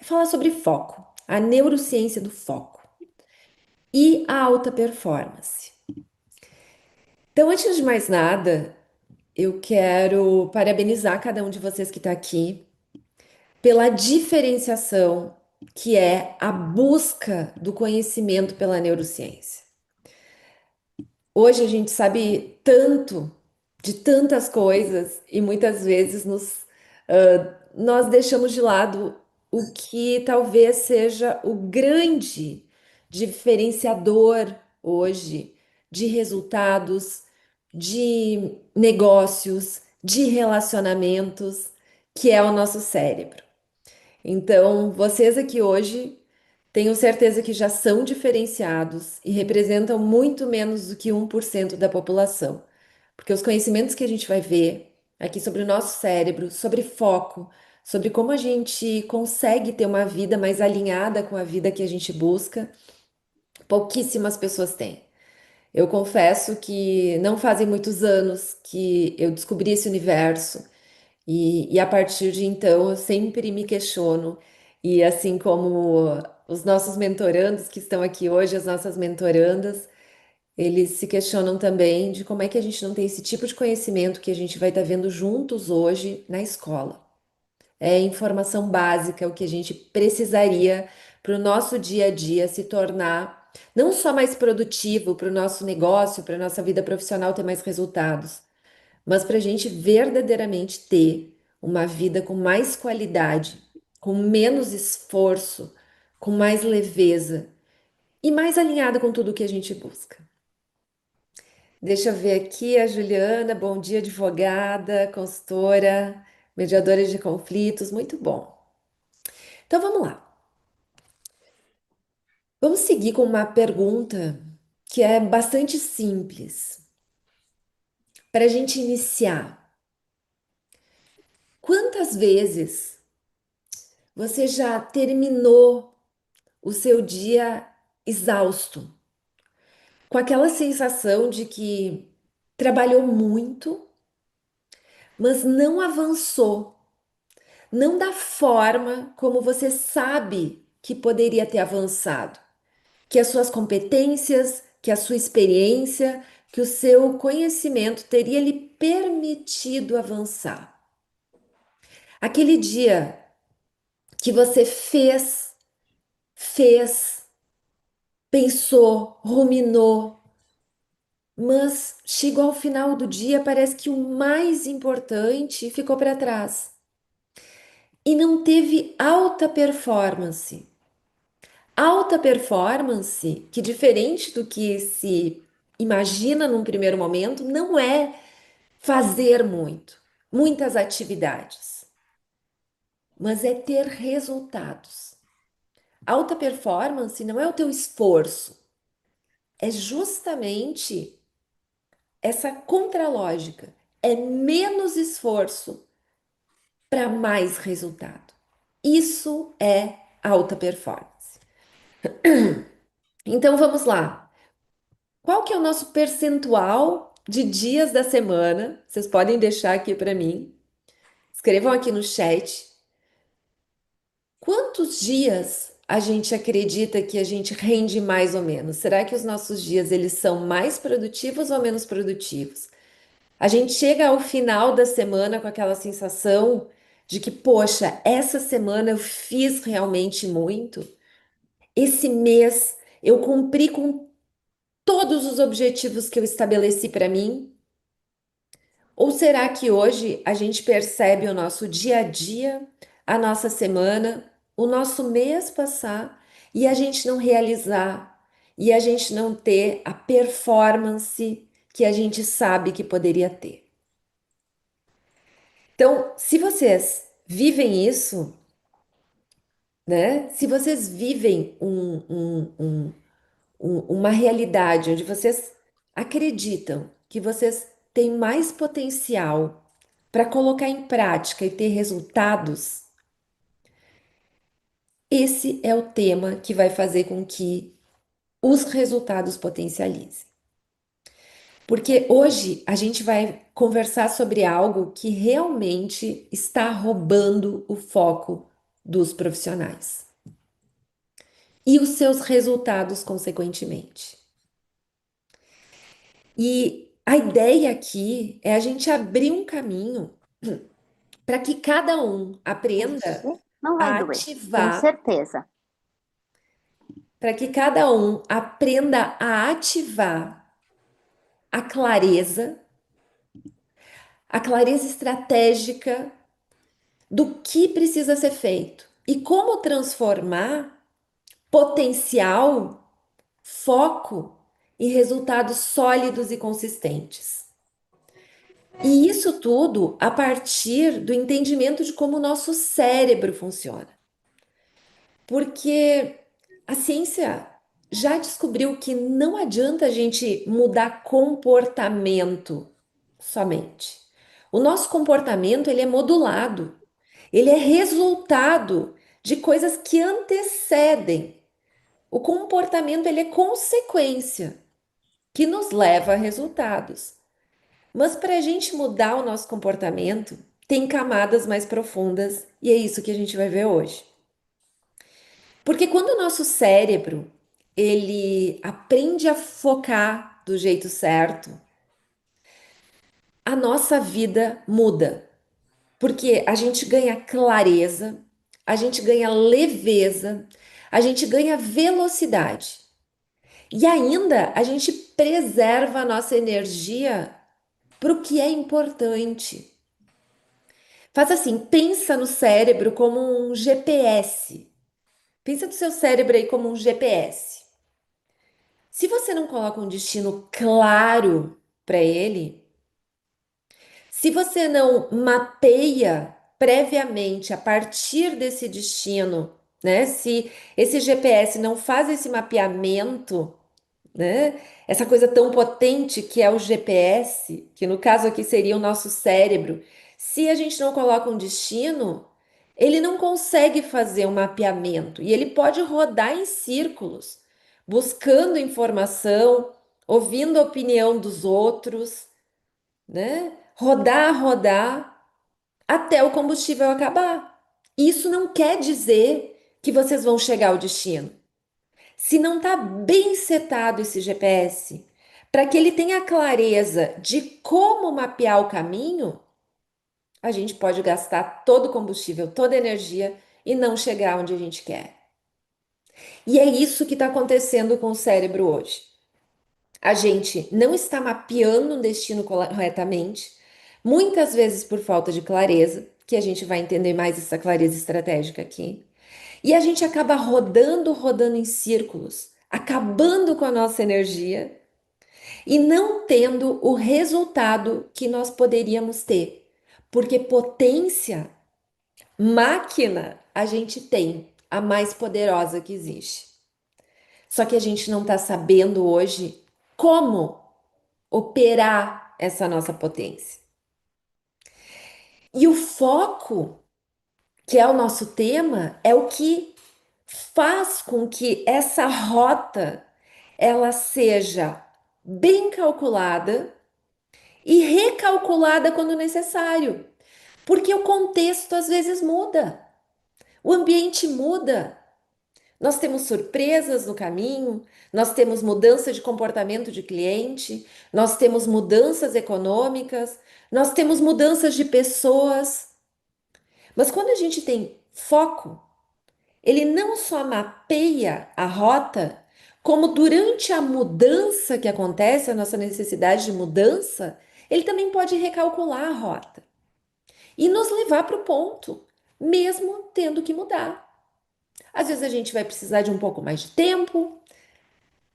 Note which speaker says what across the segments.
Speaker 1: falar sobre foco, a neurociência do foco e a alta performance. Então, antes de mais nada, eu quero parabenizar cada um de vocês que está aqui pela diferenciação que é a busca do conhecimento pela neurociência. Hoje a gente sabe tanto de tantas coisas e muitas vezes nós deixamos de lado o que talvez seja o grande diferenciador hoje de resultados, de negócios, de relacionamentos, que é o nosso cérebro. Então, vocês aqui hoje, tenho certeza que já são diferenciados e representam muito menos do que 1% da população. Porque os conhecimentos que a gente vai ver aqui sobre o nosso cérebro, sobre foco, sobre como a gente consegue ter uma vida mais alinhada com a vida que a gente busca, pouquíssimas pessoas têm. Eu confesso que não fazem muitos anos que eu descobri esse universo. E a partir de então eu sempre me questiono, e assim como os nossos mentorandos que estão aqui hoje, as nossas mentorandas, eles se questionam também de como é que a gente não tem esse tipo de conhecimento que a gente vai estar vendo juntos hoje na escola. É informação básica, o que a gente precisaria para o nosso dia a dia se tornar não só mais produtivo para o nosso negócio, para a nossa vida profissional ter mais resultados, mas para a gente verdadeiramente ter uma vida com mais qualidade, com menos esforço, com mais leveza e mais alinhada com tudo que a gente busca. Deixa eu ver aqui a Juliana, bom dia, advogada, consultora, mediadora de conflitos, muito bom. Então vamos lá. Vamos seguir com uma pergunta que é bastante simples. Para a gente iniciar, quantas vezes você já terminou o seu dia exausto, com aquela sensação de que trabalhou muito, mas não avançou, não da forma como você sabe que poderia ter avançado, que as suas competências, que a sua experiência, que o seu conhecimento teria lhe permitido avançar. Aquele dia que você fez, pensou, ruminou, mas chegou ao final do dia, parece que o mais importante ficou para trás. E não teve alta performance. Alta performance, que diferente do que se imagina num primeiro momento, não é fazer muito, muitas atividades, mas é ter resultados. Alta performance não é o teu esforço, é justamente essa contralógica. É menos esforço para mais resultado. Isso é alta performance. Então vamos lá. Qual que é o nosso percentual de dias da semana? Vocês podem deixar aqui para mim. Escrevam aqui no chat. Quantos dias a gente acredita que a gente rende mais ou menos? Será que os nossos dias eles são mais produtivos ou menos produtivos? A gente chega ao final da semana com aquela sensação de que, poxa, essa semana eu fiz realmente muito. Esse mês eu cumpri com todos os objetivos que eu estabeleci para mim? Ou será que hoje a gente percebe o nosso dia a dia, a nossa semana, o nosso mês passar e a gente não realizar e a gente não ter a performance que a gente sabe que poderia ter? Então, se vocês vivem isso, né? Se vocês vivem uma realidade onde vocês acreditam que vocês têm mais potencial para colocar em prática e ter resultados, esse é o tema que vai fazer com que os resultados potencializem. Porque hoje a gente vai conversar sobre algo que realmente está roubando o foco dos profissionais e os seus resultados, consequentemente. E a ideia aqui é a gente abrir um caminho para que cada um aprenda
Speaker 2: Esse não vai
Speaker 1: a
Speaker 2: doer, tenho
Speaker 1: ativar,
Speaker 2: certeza.
Speaker 1: para que cada um aprenda a ativar a clareza estratégica do que precisa ser feito e como transformar potencial, foco em resultados sólidos e consistentes. E isso tudo a partir do entendimento de como o nosso cérebro funciona. Porque a ciência já descobriu que não adianta a gente mudar comportamento somente. O nosso comportamento ele é modulado, ele é resultado de coisas que antecedem. O comportamento ele é consequência que nos leva a resultados. Mas para a gente mudar o nosso comportamento, tem camadas mais profundas e é isso que a gente vai ver hoje. Porque quando o nosso cérebro ele aprende a focar do jeito certo, a nossa vida muda. Porque a gente ganha clareza, a gente ganha leveza, a gente ganha velocidade. E ainda a gente preserva a nossa energia para o que é importante. Faz assim, pensa no cérebro como um GPS. Pensa no seu cérebro aí como um GPS. Se você não coloca um destino claro para ele, se você não mapeia previamente a partir desse destino, né? Se esse GPS não faz esse mapeamento, né? Essa coisa tão potente que é o GPS, que no caso aqui seria o nosso cérebro, se a gente não coloca um destino, ele não consegue fazer um mapeamento e ele pode rodar em círculos, buscando informação, ouvindo a opinião dos outros, né? Rodar, rodar até o combustível acabar. Isso não quer dizer que vocês vão chegar ao destino. Se não está bem setado esse GPS, para que ele tenha clareza de como mapear o caminho, a gente pode gastar todo o combustível, toda a energia e não chegar onde a gente quer. E é isso que está acontecendo com o cérebro hoje. A gente não está mapeando um destino corretamente, muitas vezes por falta de clareza, que a gente vai entender mais essa clareza estratégica aqui. E a gente acaba rodando, rodando em círculos, acabando com a nossa energia e não tendo o resultado que nós poderíamos ter. Porque potência, máquina, a gente tem, a mais poderosa que existe. Só que a gente não está sabendo hoje como operar essa nossa potência. E o foco, que é o nosso tema, é o que faz com que essa rota ela seja bem calculada e recalculada quando necessário, porque o contexto às vezes muda, o ambiente muda. Nós temos surpresas no caminho, nós temos mudança de comportamento de cliente, nós temos mudanças econômicas, nós temos mudanças de pessoas. Mas quando a gente tem foco, ele não só mapeia a rota, como durante a mudança que acontece, a nossa necessidade de mudança, ele também pode recalcular a rota e nos levar para o ponto, mesmo tendo que mudar. Às vezes a gente vai precisar de um pouco mais de tempo,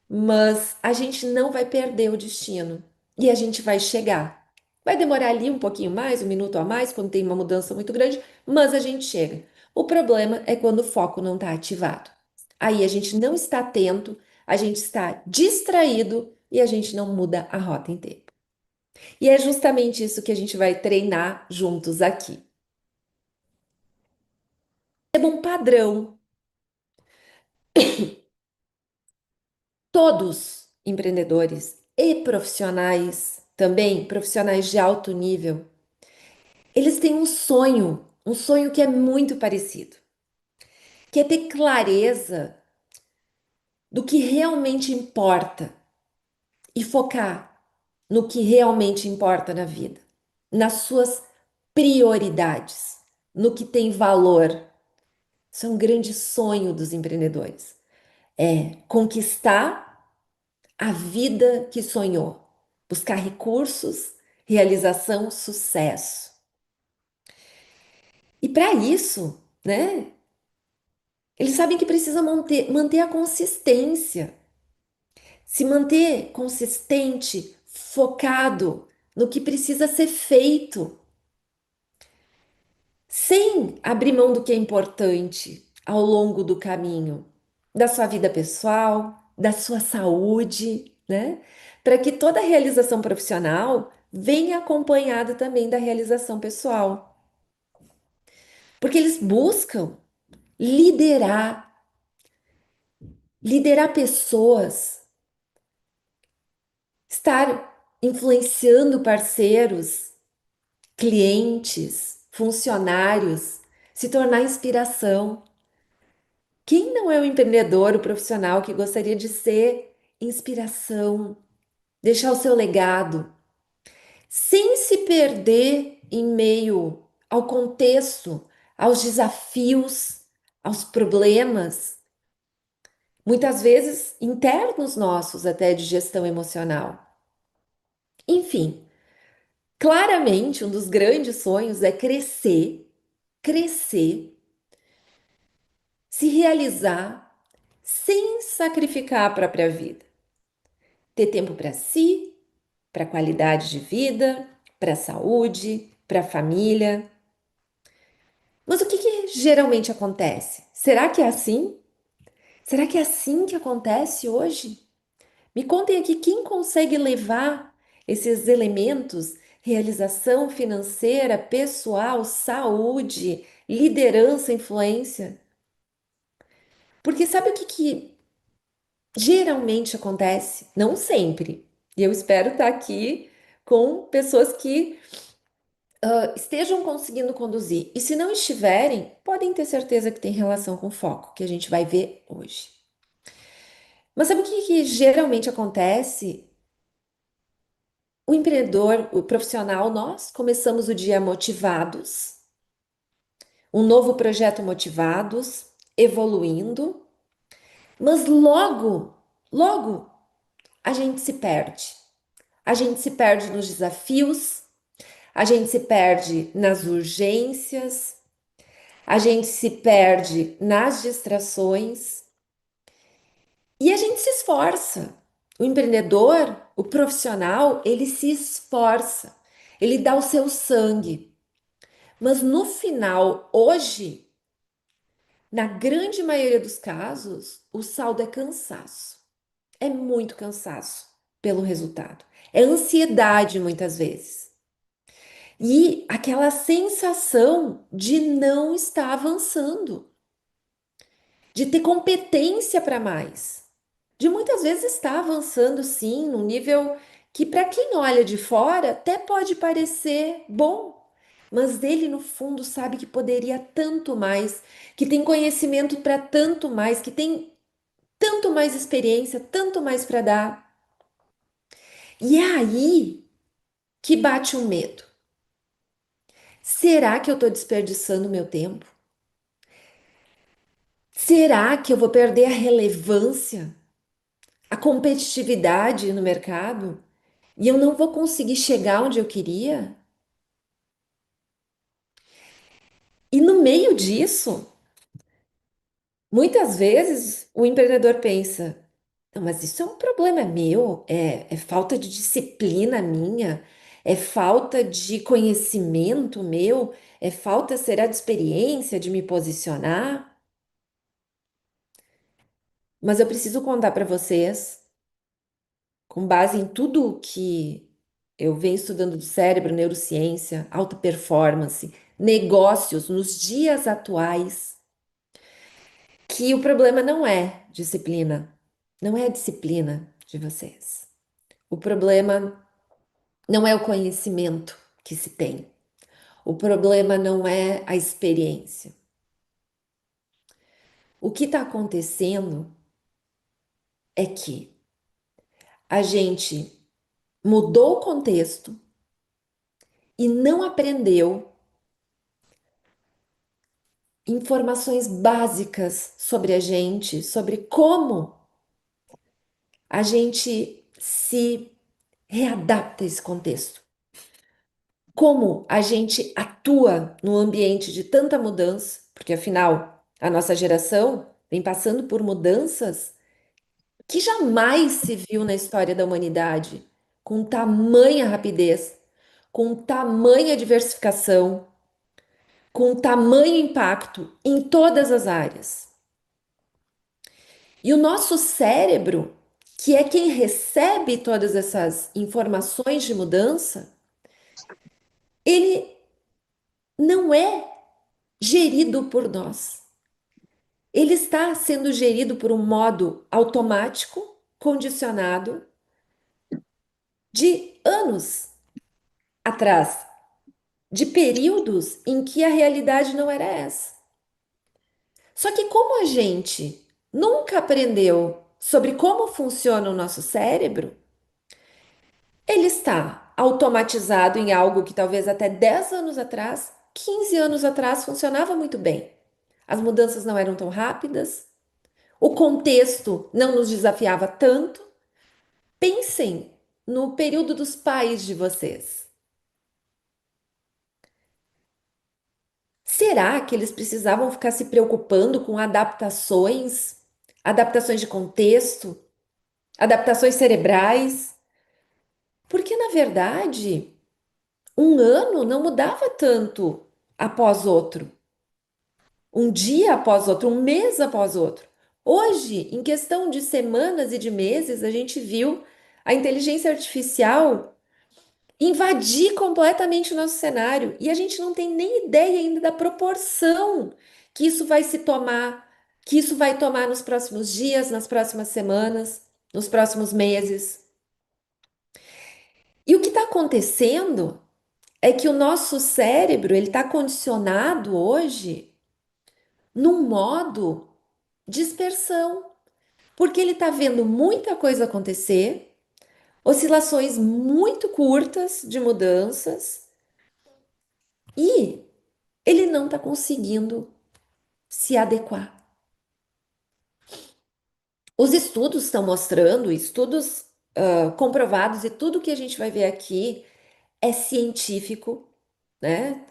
Speaker 1: mas a gente não vai perder o destino e a gente vai chegar. Vai demorar ali um pouquinho mais, um minuto a mais, quando tem uma mudança muito grande, mas a gente chega. O problema é quando o foco não está ativado. Aí a gente não está atento, a gente está distraído e a gente não muda a rota em tempo. E é justamente isso que a gente vai treinar juntos aqui. É um padrão. Todos empreendedores e profissionais, também profissionais de alto nível, eles têm um sonho que é muito parecido. que é ter clareza do que realmente importa e focar no que realmente importa na vida, nas suas prioridades, no que tem valor. Isso é um grande sonho dos empreendedores. É conquistar a vida que sonhou, buscar recursos, realização, sucesso. E para isso, né, eles sabem que precisam manter a consistência, se manter consistente, focado no que precisa ser feito, sem abrir mão do que é importante ao longo do caminho, da sua vida pessoal, da sua saúde, né? Para que toda realização profissional venha acompanhada também da realização pessoal. Porque eles buscam liderar, liderar pessoas, estar influenciando parceiros, clientes, funcionários, se tornar inspiração. Quem não é o empreendedor, o profissional que gostaria de ser inspiração, deixar o seu legado, sem se perder em meio ao contexto, aos desafios, aos problemas, muitas vezes internos nossos, até de gestão emocional. Enfim, claramente um dos grandes sonhos é crescer, crescer, se realizar sem sacrificar a própria vida. Ter tempo para si, para qualidade de vida, para saúde, para família. Mas o que que geralmente acontece? Será que é assim? Será que é assim que acontece hoje? Me contem aqui quem consegue levar esses elementos, realização financeira, pessoal, saúde, liderança, influência. Porque sabe o que que geralmente acontece? Não sempre. E eu espero estar aqui com pessoas que estejam conseguindo conduzir. E se não estiverem, podem ter certeza que tem relação com foco, que a gente vai ver hoje. Mas sabe o que, que geralmente acontece? O empreendedor, o profissional, nós começamos o dia motivados, um novo projeto motivados, evoluindo, mas logo a gente se perde. A gente se perde nos desafios, a gente se perde nas urgências, a gente se perde nas distrações e a gente se esforça. O empreendedor, o profissional, ele se esforça, ele dá o seu sangue. Mas no final, hoje, na grande maioria dos casos, o saldo é cansaço. É muito cansaço pelo resultado. É ansiedade muitas vezes. E aquela sensação de não estar avançando, de ter competência para mais, de muitas vezes estar avançando sim, num nível que para quem olha de fora até pode parecer bom, mas ele no fundo sabe que poderia tanto mais, que tem conhecimento para tanto mais, que tem tanto mais experiência, tanto mais para dar. E é aí que bate o medo. Será que eu estou desperdiçando meu tempo? Será que eu vou perder a relevância, a competitividade no mercado e eu não vou conseguir chegar onde eu queria? E no meio disso, muitas vezes o empreendedor pensa: não, mas isso é um problema meu, é falta de disciplina minha, é falta de conhecimento meu, é falta, será, de experiência de me posicionar. Mas eu preciso contar para vocês, com base em tudo que eu venho estudando do cérebro, neurociência, alta performance, negócios nos dias atuais, que o problema não é disciplina, não é a disciplina de vocês. O problema não é o conhecimento que se tem. O problema não é a experiência. O que está acontecendo é que a gente mudou o contexto e não aprendeu informações básicas sobre a gente, sobre como a gente se readapta a esse contexto. Como a gente atua no ambiente de tanta mudança, porque afinal a nossa geração vem passando por mudanças que jamais se viu na história da humanidade, com tamanha rapidez, com tamanha diversificação, com tamanho impacto em todas as áreas. E o nosso cérebro, que é quem recebe todas essas informações de mudança, ele não é gerido por nós. Ele está sendo gerido por um modo automático, condicionado, de anos atrás, de períodos em que a realidade não era essa. Só que, como a gente nunca aprendeu sobre como funciona o nosso cérebro, ele está automatizado em algo que talvez até 10 anos atrás, 15 anos atrás funcionava muito bem. As mudanças não eram tão rápidas, o contexto não nos desafiava tanto. Pensem no período dos pais de vocês. Será que eles precisavam ficar se preocupando com adaptações, adaptações de contexto, adaptações cerebrais? Porque, na verdade, um ano não mudava tanto após outro, um dia após outro, um mês após outro. Hoje, em questão de semanas e de meses, a gente viu a inteligência artificial invadir completamente o nosso cenário e a gente não tem nem ideia ainda da proporção que isso vai se tomar, que isso vai tomar nos próximos dias, nas próximas semanas, nos próximos meses. E o que está acontecendo é que o nosso cérebro ele está condicionado hoje num modo dispersão, porque ele está vendo muita coisa acontecer, oscilações muito curtas de mudanças e ele não está conseguindo se adequar. Os estudos estão mostrando, estudos comprovados, e tudo que a gente vai ver aqui é científico, né?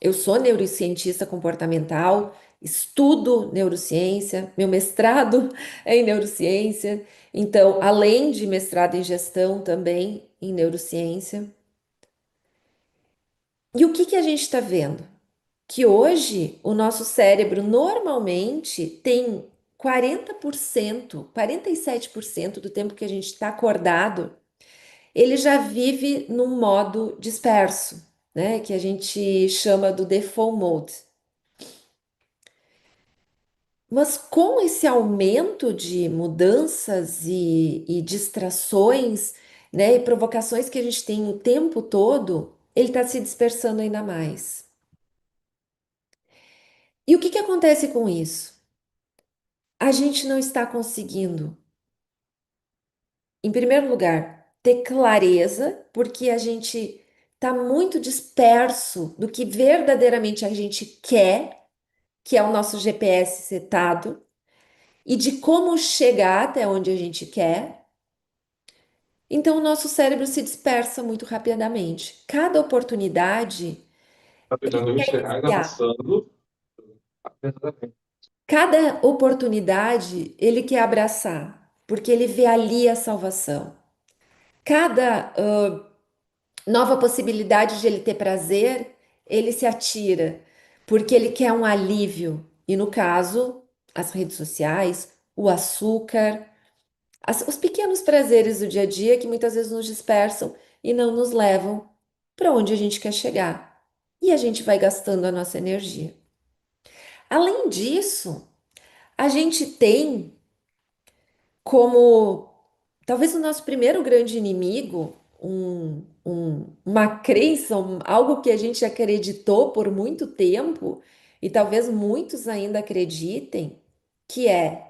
Speaker 1: Eu sou neurocientista comportamental, estudo neurociência, meu mestrado é em neurociência, então, além de mestrado em gestão, também em neurociência. E o que que a gente está vendo? Que hoje o nosso cérebro normalmente tem 40%, 47% do tempo que a gente está acordado, ele já vive num modo disperso, né? Que a gente chama do default mode. Mas com esse aumento de mudanças e distrações, né, e provocações que a gente tem o tempo todo, ele está se dispersando ainda mais. E o que que acontece com isso? A gente não está conseguindo, em primeiro lugar, ter clareza, porque a gente está muito disperso do que verdadeiramente a gente quer, que é o nosso GPS setado, e de como chegar até onde a gente quer. Então, o nosso cérebro se dispersa muito rapidamente. Cada oportunidade,
Speaker 2: Tá tentando enxergar e
Speaker 1: yeah,
Speaker 2: avançando. Exatamente.
Speaker 1: cada oportunidade ele quer abraçar, porque ele vê ali a salvação. Cada nova possibilidade de ele ter prazer, ele se atira, porque ele quer um alívio. E no caso, as redes sociais, o açúcar, os pequenos prazeres do dia a dia que muitas vezes nos dispersam e não nos levam para onde a gente quer chegar. E a gente vai gastando a nossa energia. Além disso, a gente tem como talvez o nosso primeiro grande inimigo, uma crença, algo que a gente acreditou por muito tempo, e talvez muitos ainda acreditem, que é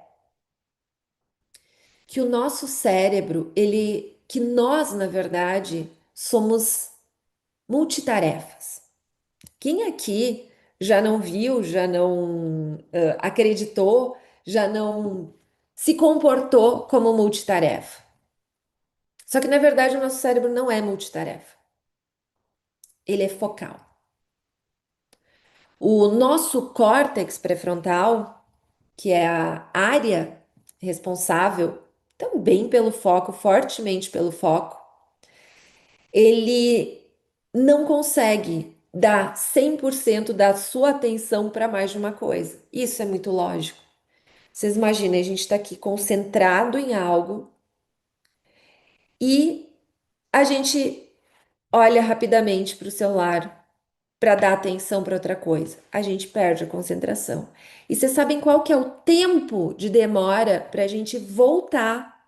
Speaker 1: que o nosso cérebro, que nós, na verdade, somos multitarefas. Quem aqui já não viu, já não acreditou, já não se comportou como multitarefa? Só que, na verdade, o nosso cérebro não é multitarefa, ele é focal. O nosso córtex pré-frontal, que é a área responsável também pelo foco, fortemente pelo foco, ele não consegue dar 100% da sua atenção para mais de uma coisa. Isso é muito lógico. Vocês imaginem, a gente está aqui concentrado em algo e a gente olha rapidamente para o celular para dar atenção para outra coisa. A gente perde a concentração. E vocês sabem qual que é o tempo de demora para a gente voltar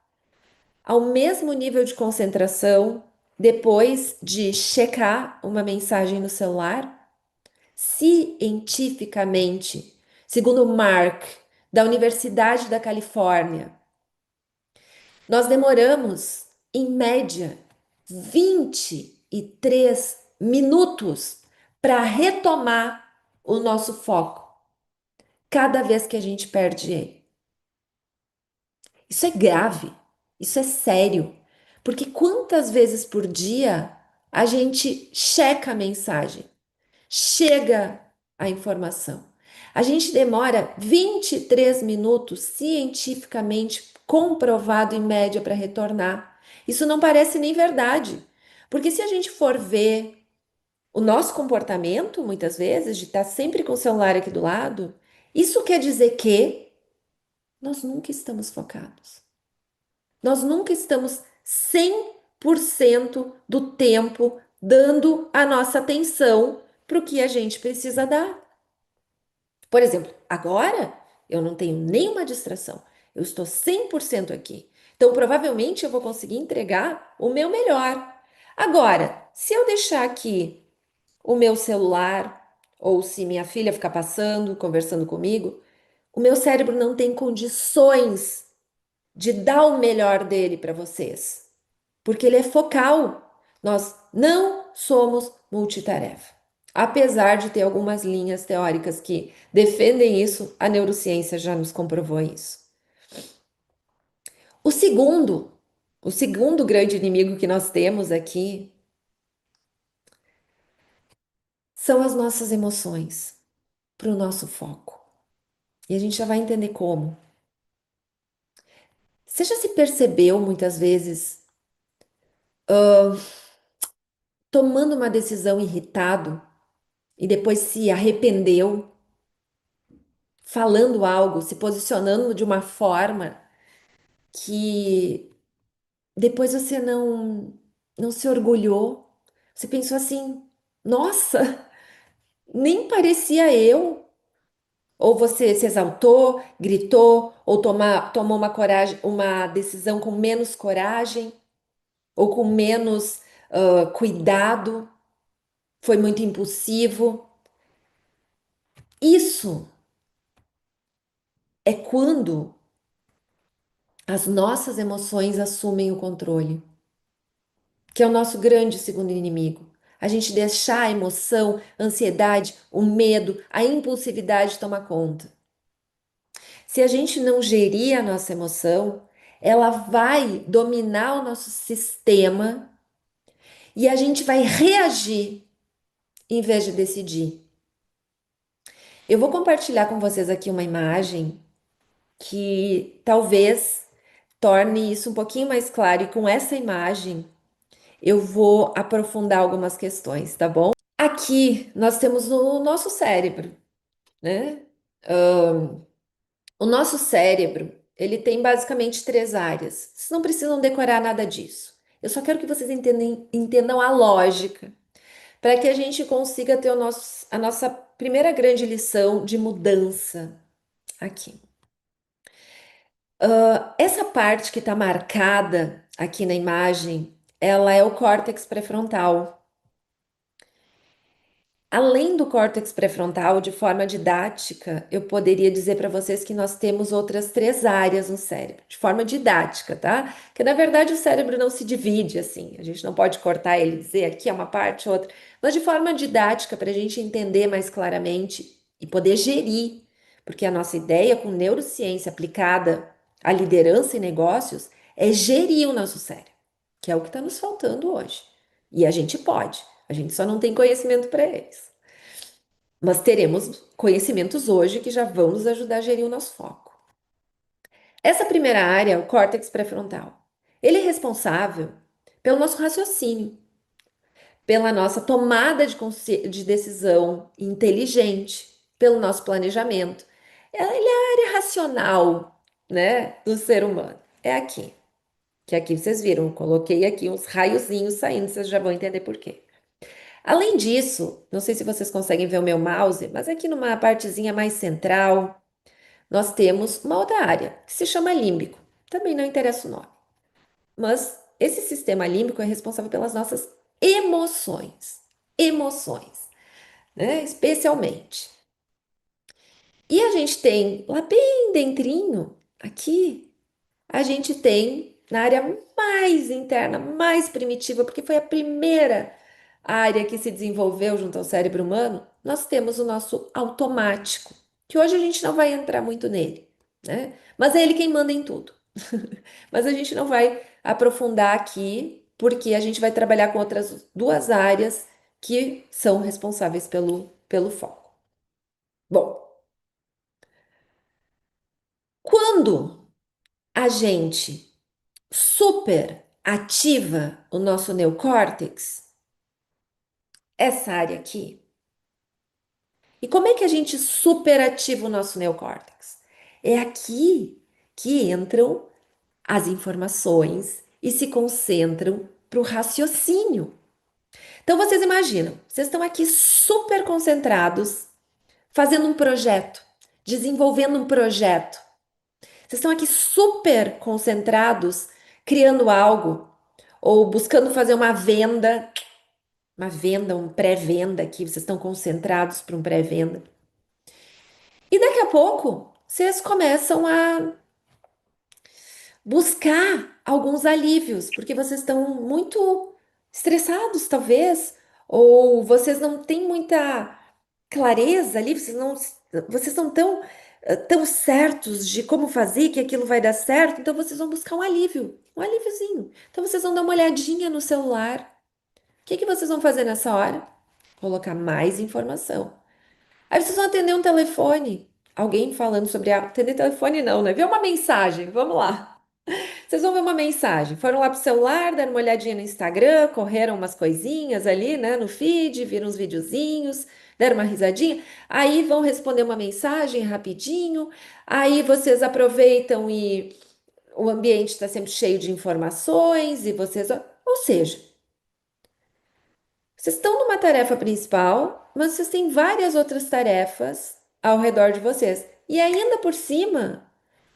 Speaker 1: ao mesmo nível de concentração depois de checar uma mensagem no celular? Cientificamente, segundo Mark, da Universidade da Califórnia, nós demoramos, em média, 23 minutos para retomar o nosso foco, cada vez que a gente perde ele. Isso é grave, isso é sério, porque quantas vezes por dia a gente checa a mensagem, chega a informação? A gente demora 23 minutos, cientificamente comprovado em média, para retornar. Isso não parece nem verdade, porque se a gente for ver o nosso comportamento, muitas vezes, de estar sempre com o celular aqui do lado, isso quer dizer que nós nunca estamos focados. Nós nunca estamos 100% do tempo dando a nossa atenção para o que a gente precisa dar. Por exemplo, agora eu não tenho nenhuma distração. Eu estou 100% aqui. Então, provavelmente eu vou conseguir entregar o meu melhor. Agora, se eu deixar aqui o meu celular, ou se minha filha ficar passando, conversando comigo, o meu cérebro não tem condições de dar o melhor dele para vocês, porque ele é focal. Nós não somos multitarefa. Apesar de ter algumas linhas teóricas que defendem isso, a neurociência já nos comprovou isso. O segundo, o segundo grande inimigo que nós temos aqui são as nossas emoções para o nosso foco. E a gente já vai entender como. Você já se percebeu muitas vezes tomando uma decisão irritado e depois se arrependeu, falando algo, se posicionando de uma forma que depois você não se orgulhou? Você pensou assim: nossa, nem parecia eu. Ou você se exaltou, gritou, ou tomou uma decisão com menos coragem, ou com menos cuidado, foi muito impulsivo. Isso é quando as nossas emoções assumem o controle, que é o nosso grande segundo inimigo. A gente deixar a emoção, a ansiedade, o medo, a impulsividade tomar conta. Se a gente não gerir a nossa emoção, ela vai dominar o nosso sistema e a gente vai reagir em vez de decidir. Eu vou compartilhar com vocês aqui uma imagem que talvez torne isso um pouquinho mais claro, e com essa imagem eu vou aprofundar algumas questões, tá bom? Aqui nós temos o nosso cérebro, né? O nosso cérebro, ele tem basicamente três áreas. Vocês não precisam decorar nada disso. Eu só quero que vocês entendam a lógica, para que a gente consiga ter a nossa primeira grande lição de mudança aqui. Essa parte que está marcada aqui na imagem, ela é o córtex pré-frontal. Além do córtex pré-frontal, de forma didática, eu poderia dizer para vocês que nós temos outras três áreas no cérebro, de forma didática, tá? Que na verdade o cérebro não se divide assim, a gente não pode cortar ele e dizer aqui é uma parte, outra, mas de forma didática, para a gente entender mais claramente e poder gerir, porque a nossa ideia com neurociência aplicada à liderança e negócios é gerir o nosso cérebro, que é o que está nos faltando hoje. E a gente pode. A gente só não tem conhecimento para eles. Mas teremos conhecimentos hoje que já vão nos ajudar a gerir o nosso foco. Essa primeira área, o córtex pré-frontal, ele é responsável pelo nosso raciocínio, pela nossa tomada de decisão inteligente, pelo nosso planejamento. Ele é a área racional, né, do ser humano. É aqui. Que aqui vocês viram, eu coloquei aqui uns raiozinhos saindo, vocês já vão entender por quê. Além disso, não sei se vocês conseguem ver o meu mouse, mas aqui numa partezinha mais central, nós temos uma outra área que se chama límbico. Também não interessa o nome. Mas esse sistema límbico é responsável pelas nossas emoções. Emoções, né? Especialmente. E a gente tem lá bem dentrinho, aqui, a gente tem na área mais interna, mais primitiva, porque foi a primeira área que se desenvolveu junto ao cérebro humano, nós temos o nosso automático, que hoje a gente não vai entrar muito nele, né? Mas é ele quem manda em tudo. Mas a gente não vai aprofundar aqui, porque a gente vai trabalhar com outras duas áreas que são responsáveis pelo foco. Bom, quando a gente super ativa o nosso neocórtex, essa área aqui. E como é que a gente superativa o nosso neocórtex? É aqui que entram as informações e se concentram para o raciocínio. Então vocês imaginam, vocês estão aqui super concentrados, fazendo um projeto, desenvolvendo um projeto. Vocês estão aqui super concentrados, criando algo, ou buscando fazer uma venda, um pré-venda aqui, vocês estão concentrados para um pré-venda. E daqui a pouco, vocês começam a buscar alguns alívios, porque vocês estão muito estressados, talvez, ou vocês não têm muita clareza ali, vocês não tão, tão certos de como fazer, que aquilo vai dar certo, então vocês vão buscar um alíviozinho. Então vocês vão dar uma olhadinha no celular. O que que vocês vão fazer nessa hora? Colocar mais informação. Aí vocês vão atender um telefone. Alguém falando sobre atender telefone não, né? Ver uma mensagem. Vamos lá. Vocês vão ver uma mensagem. Foram lá pro celular, deram uma olhadinha no Instagram, correram umas coisinhas ali, né, no feed, viram uns videozinhos, deram uma risadinha. Aí vão responder uma mensagem rapidinho. Aí vocês aproveitam e o ambiente está sempre cheio de informações e vocês, ou seja, vocês estão numa tarefa principal, mas vocês têm várias outras tarefas ao redor de vocês. E ainda por cima,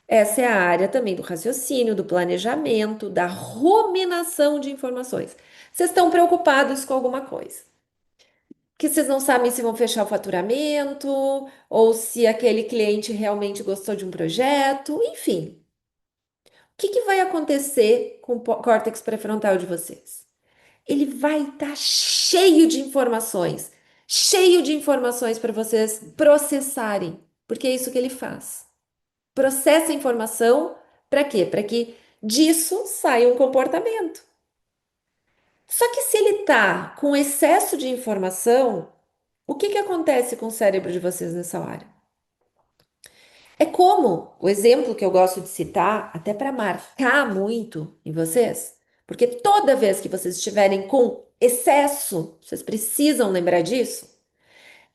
Speaker 1: essa é a área também do raciocínio, do planejamento, da ruminação de informações. Vocês estão preocupados com alguma coisa. Que vocês não sabem se vão fechar o faturamento, ou se aquele cliente realmente gostou de um projeto, enfim. O que que vai acontecer com o córtex pré-frontal de vocês? Ele vai estar cheio de informações para vocês processarem, porque é isso que ele faz. Processa a informação para quê? Para que disso saia um comportamento. Só que se ele está com excesso de informação, o que que acontece com o cérebro de vocês nessa hora? É como o exemplo que eu gosto de citar, até para marcar muito em vocês, porque toda vez que vocês estiverem com excesso, vocês precisam lembrar disso.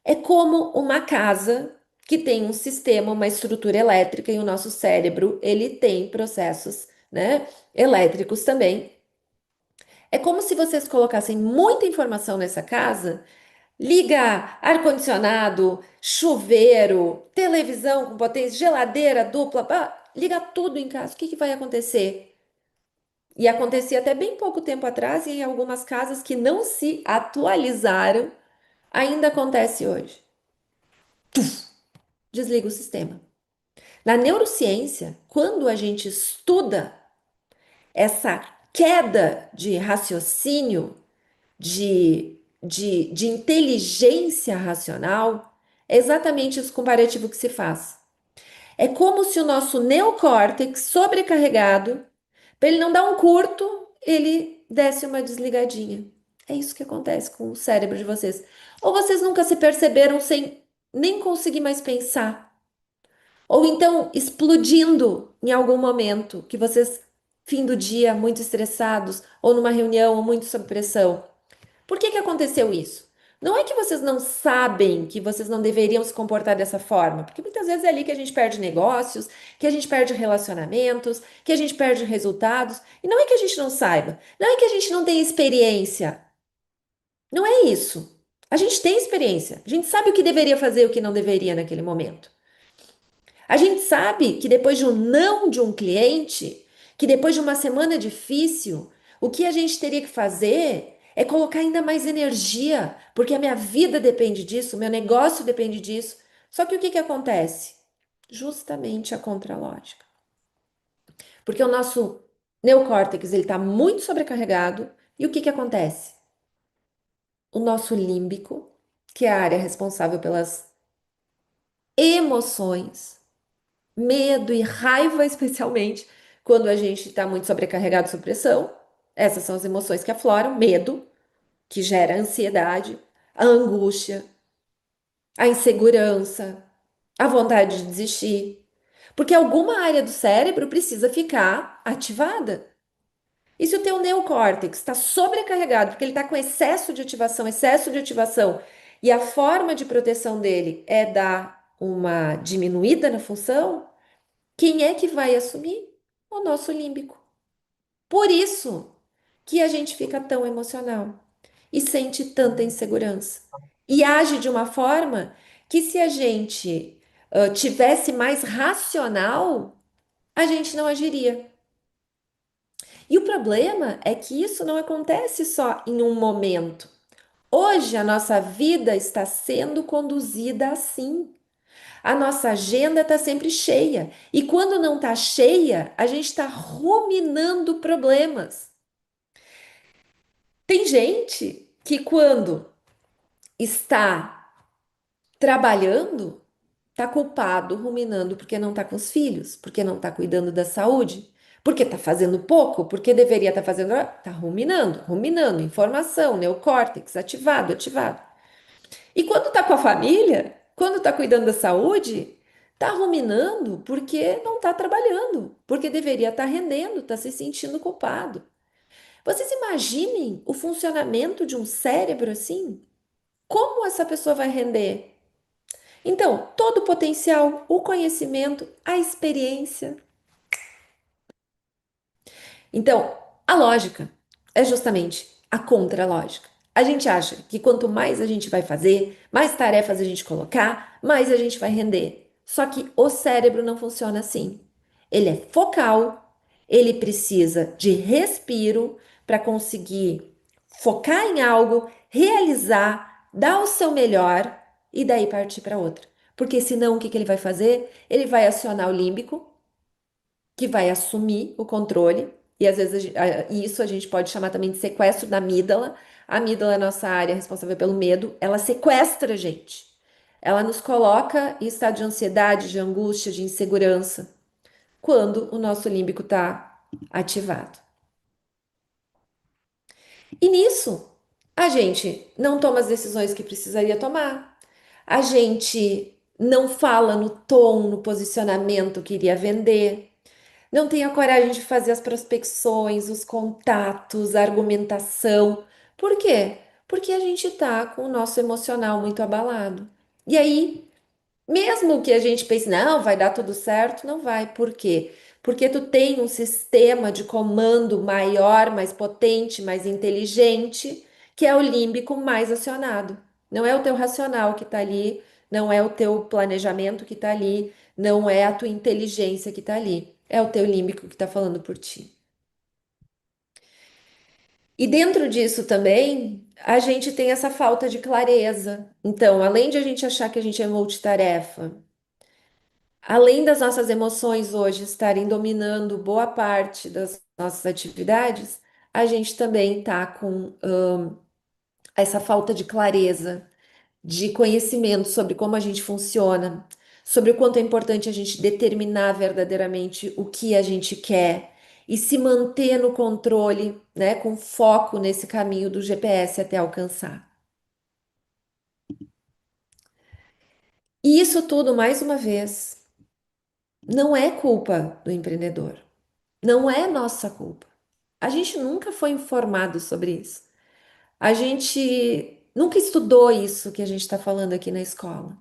Speaker 1: É como uma casa que tem um sistema, uma estrutura elétrica e o nosso cérebro, ele tem processos, né, elétricos também. É como se vocês colocassem muita informação nessa casa, liga ar-condicionado, chuveiro, televisão com potência, geladeira dupla, liga tudo em casa. O que que vai acontecer? E acontecia até bem pouco tempo atrás em algumas casas que não se atualizaram Ainda acontece hoje. Desliga o sistema. Na neurociência, quando a gente estuda essa queda de raciocínio, de inteligência racional, é exatamente esse comparativo que se faz. É como se o nosso neocórtex sobrecarregado, para ele não dar um curto, ele desse uma desligadinha. É isso que acontece com o cérebro de vocês. Ou vocês nunca se perceberam sem nem conseguir mais pensar. Ou então explodindo em algum momento, que vocês, fim do dia, muito estressados, ou numa reunião, ou muito sob pressão. Por que que aconteceu isso? Não é que vocês não sabem que vocês não deveriam se comportar dessa forma, porque muitas vezes é ali que a gente perde negócios, que a gente perde relacionamentos, que a gente perde resultados. E não é que a gente não saiba, não é que a gente não tenha experiência. Não é isso. A gente tem experiência, a gente sabe o que deveria fazer e o que não deveria naquele momento. A gente sabe que depois de um não de um cliente, que depois de uma semana difícil, o que a gente teria que fazer é colocar ainda mais energia, porque a minha vida depende disso, o meu negócio depende disso. Só que o que que acontece? Justamente a contralógica. Porque o nosso neocórtex ele está muito sobrecarregado e o que que acontece? O nosso límbico, que é a área responsável pelas emoções, medo e raiva, especialmente quando a gente está muito sobrecarregado sob pressão. Essas são as emoções que afloram: medo, que gera ansiedade, a angústia, a insegurança, a vontade de desistir. Porque alguma área do cérebro precisa ficar ativada. E se o teu neocórtex está sobrecarregado, porque ele está com excesso de ativação, e a forma de proteção dele é dar uma diminuída na função, quem é que vai assumir? O nosso límbico. Por isso que a gente fica tão emocional e sente tanta insegurança. E age de uma forma que, se a gente tivesse mais racional, a gente não agiria. E o problema é que isso não acontece só em um momento. Hoje a nossa vida está sendo conduzida assim. A nossa agenda está sempre cheia. E quando não está cheia, a gente está ruminando problemas. Tem gente que, quando está trabalhando, está culpado, ruminando porque não está com os filhos, porque não está cuidando da saúde, porque está fazendo pouco, porque deveria estar fazendo. Está ruminando, ruminando, informação, neocórtex ativado, ativado. E quando está com a família, quando está cuidando da saúde, está ruminando porque não está trabalhando, porque deveria estar rendendo, está se sentindo culpado. Vocês imaginem o funcionamento de um cérebro assim? Como essa pessoa vai render? Então, todo o potencial, o conhecimento, a experiência. Então, a lógica é justamente a contra-lógica. A gente acha que quanto mais a gente vai fazer, mais tarefas a gente colocar, mais a gente vai render. Só que o cérebro não funciona assim. Ele é focal, ele precisa de respiro para conseguir focar em algo, realizar, dar o seu melhor e daí partir para outra. Porque senão o que que ele vai fazer? Ele vai acionar o límbico, que vai assumir o controle, e às vezes isso a gente pode chamar também de sequestro da amígdala. A amígdala é a nossa área responsável pelo medo, ela sequestra a gente. Ela nos coloca em estado de ansiedade, de angústia, de insegurança, quando o nosso límbico está ativado. E nisso, a gente não toma as decisões que precisaria tomar, a gente não fala no tom, no posicionamento que iria vender, não tem a coragem de fazer as prospecções, os contatos, a argumentação. Por quê? Porque a gente tá com o nosso emocional muito abalado. E aí, mesmo que a gente pense, não, vai dar tudo certo, não vai. Por quê? Porque tu tem um sistema de comando maior, mais potente, mais inteligente, que é o límbico mais acionado. Não é o teu racional que está ali, não é o teu planejamento que está ali, não é a tua inteligência que está ali. É o teu límbico que está falando por ti. E dentro disso também, a gente tem essa falta de clareza. Então, além de a gente achar que a gente é multitarefa, além das nossas emoções hoje estarem dominando boa parte das nossas atividades, a gente também está com essa falta de clareza, de conhecimento sobre como a gente funciona, sobre o quanto é importante a gente determinar verdadeiramente o que a gente quer e se manter no controle, né, com foco nesse caminho do GPS até alcançar. E isso tudo, mais uma vez, não é culpa do empreendedor. Não é nossa culpa. A gente nunca foi informado sobre isso. A gente nunca estudou isso que a gente está falando aqui na escola.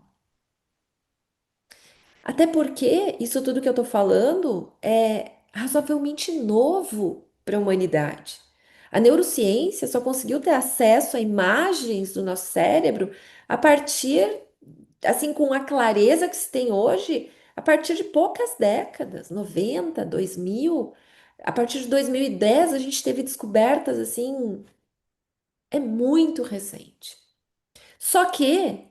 Speaker 1: Até porque isso tudo que eu estou falando é razoavelmente novo para a humanidade. A neurociência só conseguiu ter acesso a imagens do nosso cérebro a partir, assim, com a clareza que se tem hoje, a partir de poucas décadas, 90, 2000. A partir de 2010 a gente teve descobertas assim, é muito recente. Só que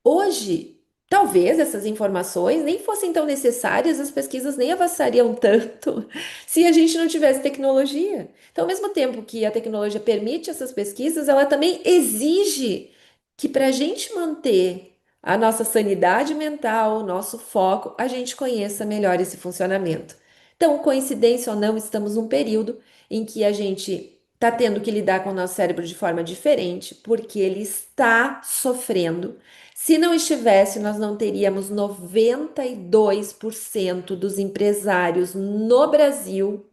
Speaker 1: hoje, talvez essas informações nem fossem tão necessárias, as pesquisas nem avançariam tanto se a gente não tivesse tecnologia. Então, ao mesmo tempo que a tecnologia permite essas pesquisas, ela também exige que para a gente manter a nossa sanidade mental, o nosso foco, a gente conheça melhor esse funcionamento. Então, coincidência ou não, estamos num período em que a gente está tendo que lidar com o nosso cérebro de forma diferente, porque ele está sofrendo. Se não estivesse, nós não teríamos 92% dos empresários no Brasil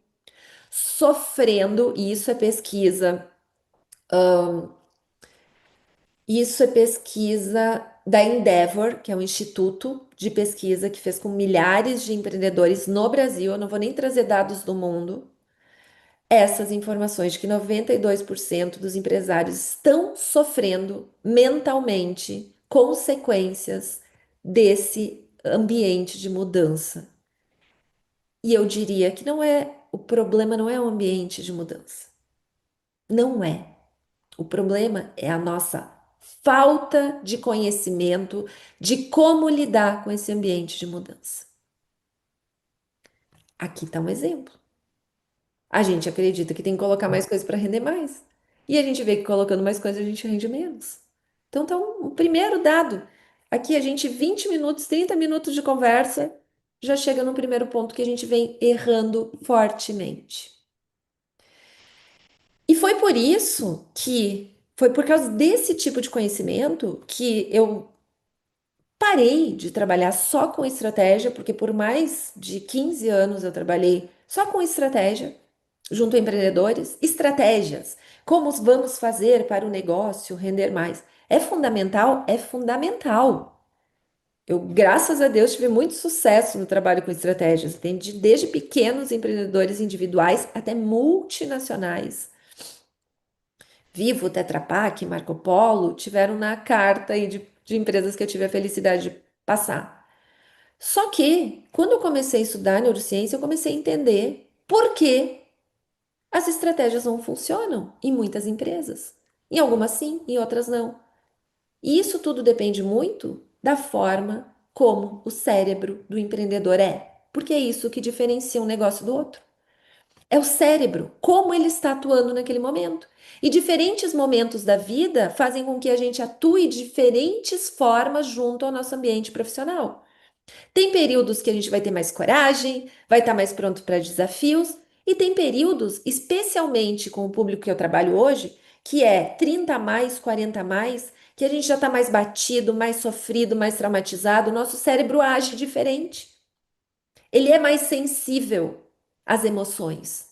Speaker 1: sofrendo, e isso é pesquisa da Endeavor, que é um instituto de pesquisa que fez com milhares de empreendedores no Brasil. Eu não vou nem trazer dados do mundo. Essas informações de que 92% dos empresários estão sofrendo mentalmente consequências desse ambiente de mudança. E eu diria que o problema não é o ambiente de mudança. Não é. O problema é a nossa falta de conhecimento de como lidar com esse ambiente de mudança. Aqui está um exemplo. A gente acredita que tem que colocar mais coisas para render mais. E a gente vê que colocando mais coisas a gente rende menos. Então, tá o primeiro dado. Aqui a gente, 20 minutos, 30 minutos de conversa, já chega no primeiro ponto que a gente vem errando fortemente. E foi por isso que, foi por causa desse tipo de conhecimento que eu parei de trabalhar só com estratégia, porque por mais de 15 anos eu trabalhei só com estratégia, junto a empreendedores, estratégias. Como vamos fazer para o negócio render mais? É fundamental? É fundamental. Eu, graças a Deus, tive muito sucesso no trabalho com estratégias. Atendi desde pequenos empreendedores individuais até multinacionais. Vivo, Tetra Pak, Marco Polo tiveram na carta aí de empresas que eu tive a felicidade de passar. Só que, quando eu comecei a estudar neurociência, eu comecei a entender por que as estratégias não funcionam em muitas empresas. Em algumas sim, em outras não. E isso tudo depende muito da forma como o cérebro do empreendedor é, porque é isso que diferencia um negócio do outro. É o cérebro, como ele está atuando naquele momento. E diferentes momentos da vida fazem com que a gente atue de diferentes formas junto ao nosso ambiente profissional. Tem períodos que a gente vai ter mais coragem, vai estar mais pronto para desafios, e tem períodos, especialmente com o público que eu trabalho hoje, que é 30 a mais, 40 a mais, que a gente já está mais batido, mais sofrido, mais traumatizado, o nosso cérebro age diferente. Ele é mais sensível às emoções.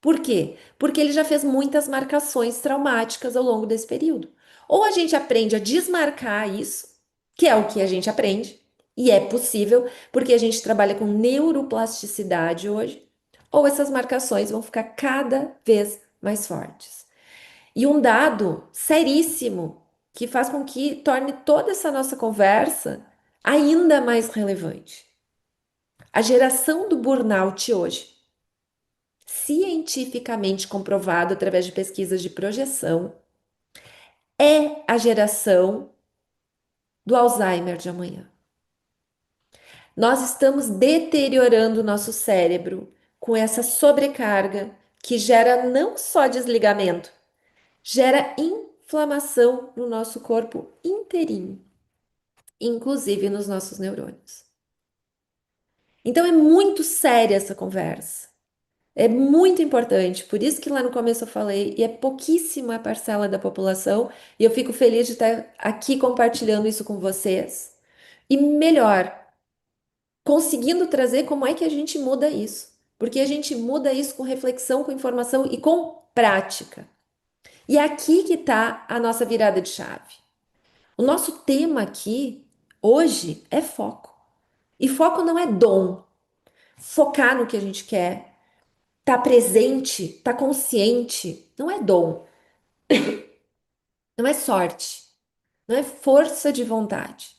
Speaker 1: Por quê? Porque ele já fez muitas marcações traumáticas ao longo desse período. Ou a gente aprende a desmarcar isso, que é o que a gente aprende, e é possível, porque a gente trabalha com neuroplasticidade hoje, ou essas marcações vão ficar cada vez mais fortes. E um dado seríssimo que faz com que torne toda essa nossa conversa ainda mais relevante. A geração do burnout hoje cientificamente comprovado através de pesquisas de projeção, é a geração do Alzheimer de amanhã. Nós estamos deteriorando o nosso cérebro com essa sobrecarga que gera não só desligamento, gera inflamação no nosso corpo inteirinho, inclusive nos nossos neurônios. Então é muito séria essa conversa. É muito importante, por isso que lá no começo eu falei, e é pouquíssima a parcela da população, e eu fico feliz de estar aqui compartilhando isso com vocês. E melhor, conseguindo trazer como é que a gente muda isso. Porque a gente muda isso com reflexão, com informação e com prática. E é aqui que está a nossa virada de chave. O nosso tema aqui, hoje, é foco. E foco não é dom. Focar no que a gente quer, tá presente, tá consciente, não é dom, não é sorte, não é força de vontade,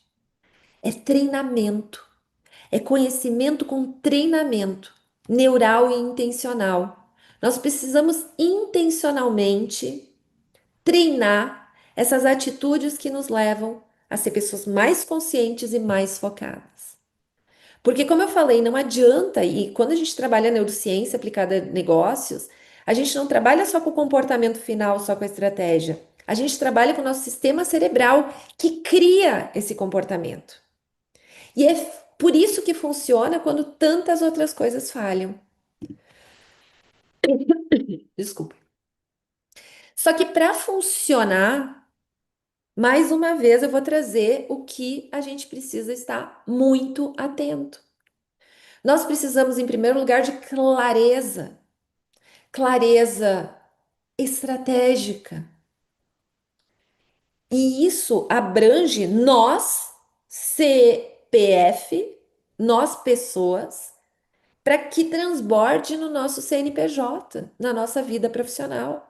Speaker 1: é treinamento, é conhecimento com treinamento neural e intencional. Nós precisamos intencionalmente treinar essas atitudes que nos levam a ser pessoas mais conscientes e mais focadas. Porque, como eu falei, não adianta, e quando a gente trabalha neurociência aplicada a negócios, a gente não trabalha só com o comportamento final, só com a estratégia. A gente trabalha com o nosso sistema cerebral que cria esse comportamento. E é por isso que funciona quando tantas outras coisas falham. Desculpa. Só que para funcionar, mais uma vez eu vou trazer o que a gente precisa estar muito atento. Nós precisamos, em primeiro lugar, de clareza. Clareza estratégica. E isso abrange nós, CPF, nós pessoas, para que transborde no nosso CNPJ, na nossa vida profissional.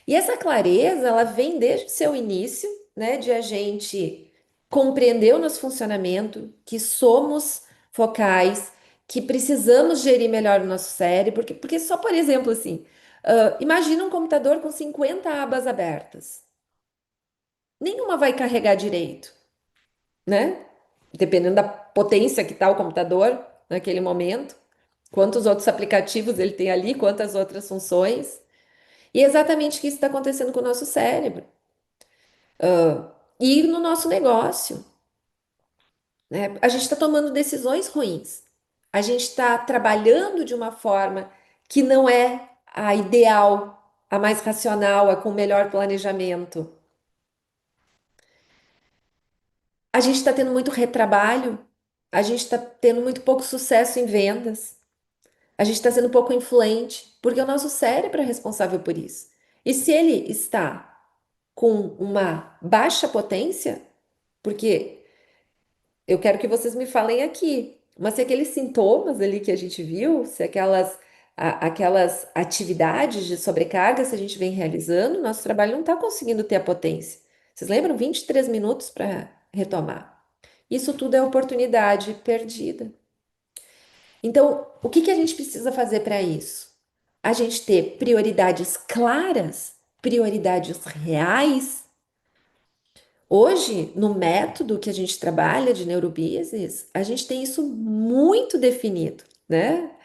Speaker 1: E essa clareza, ela vem desde o seu início, né, de a gente compreender o nosso funcionamento, que somos focais, que precisamos gerir melhor o nosso cérebro, porque só, por exemplo, assim, imagina um computador com 50 abas abertas. Nenhuma vai carregar direito, né? Dependendo da potência que está o computador naquele momento, quantos outros aplicativos ele tem ali, quantas outras funções. E é exatamente o que isso está acontecendo com o nosso cérebro. E no nosso negócio, né? A gente está tomando decisões ruins. A gente está trabalhando de uma forma que não é a ideal, a mais racional, a com melhor planejamento. A gente está tendo muito retrabalho, a gente está tendo muito pouco sucesso em vendas, a gente está sendo pouco influente, porque o nosso cérebro é responsável por isso. E se ele está com uma baixa potência, porque eu quero que vocês me falem aqui, mas se aqueles sintomas ali que a gente viu, se aquelas atividades de sobrecarga, se a gente vem realizando, nosso trabalho não está conseguindo ter a potência. Vocês lembram? 23 minutos para retomar. Isso tudo é oportunidade perdida. Então, o que que a gente precisa fazer para isso? A gente ter prioridades claras, prioridades reais. Hoje, no método que a gente trabalha de neurobusiness, a gente tem isso muito definido, né?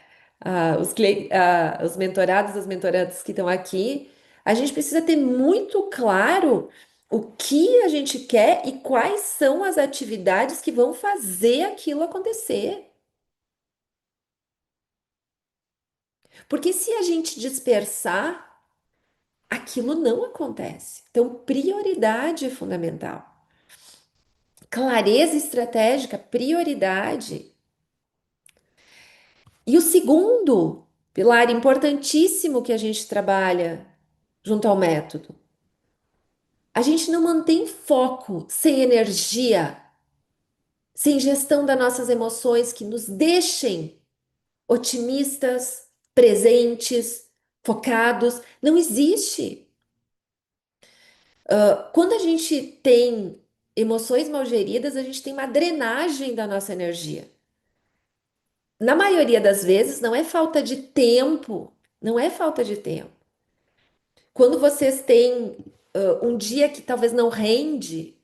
Speaker 1: Os mentorados, as mentorandas que estão aqui, a gente precisa ter muito claro o que a gente quer e quais são as atividades que vão fazer aquilo acontecer. Porque se a gente dispersar, aquilo não acontece. Então, prioridade é fundamental. Clareza estratégica, prioridade. E o segundo pilar importantíssimo que a gente trabalha junto ao método, a gente não mantém foco sem energia, sem gestão das nossas emoções que nos deixem otimistas, presentes, focados. Não existe. Quando a gente tem emoções mal geridas, a gente tem uma drenagem da nossa energia. na maioria das vezes, não é falta de tempo, não é falta de tempo. Quando vocês têm um dia que talvez não rende,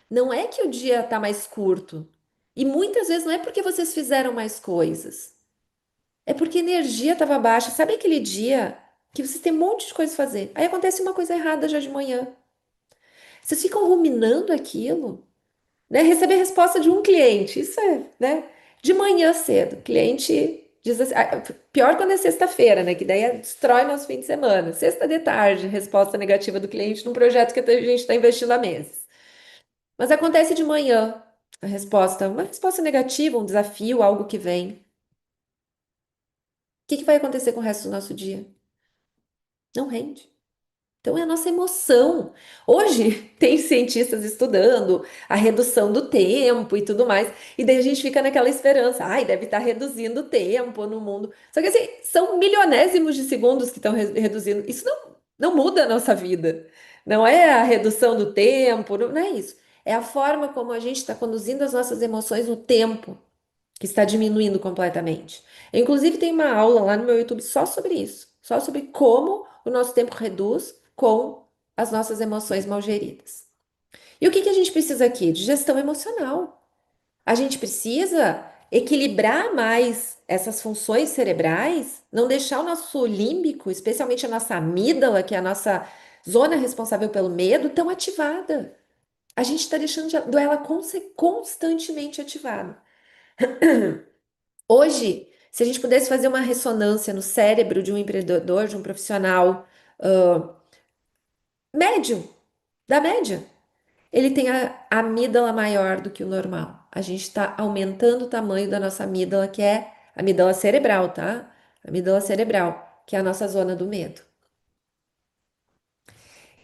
Speaker 1: não é que o dia está mais curto. E muitas vezes não é porque vocês fizeram mais coisas. É porque a energia estava baixa. Sabe aquele dia que vocês têm um monte de coisa a fazer? Aí acontece uma coisa errada já de manhã. Vocês ficam ruminando aquilo, né? Receber resposta de um cliente, isso é, né? De manhã cedo, o cliente diz assim, pior quando é sexta-feira, né? Que daí destrói nosso fim de semana. Sexta de tarde, resposta negativa do cliente num projeto que a gente está investindo há meses. Mas acontece de manhã, a resposta, uma resposta negativa, um desafio, algo que vem. O que que vai acontecer com o resto do nosso dia? Não rende. Então é a nossa emoção. Hoje tem cientistas estudando a redução do tempo e tudo mais, e daí a gente fica naquela esperança, ai, deve estar reduzindo o tempo no mundo. Só que assim, são milionésimos de segundos que estão reduzindo. Isso não muda a nossa vida. Não é a redução do tempo, não é isso. É a forma como a gente está conduzindo as nossas emoções no tempo que está diminuindo completamente. Eu, inclusive, tem uma aula lá no meu YouTube só sobre isso, só sobre como o nosso tempo reduz com as nossas emoções mal geridas. E o que que a gente precisa aqui? De gestão emocional. A gente precisa equilibrar mais essas funções cerebrais, não deixar o nosso límbico, especialmente a nossa amígdala, que é a nossa zona responsável pelo medo, tão ativada. A gente está deixando ela constantemente ativada. Hoje, se a gente pudesse fazer uma ressonância no cérebro de um empreendedor, de um profissional médio, da média, ele tem a amígdala maior do que o normal. A gente está aumentando o tamanho da nossa amígdala, que é a amígdala cerebral, tá? Amígdala cerebral, que é a nossa zona do medo.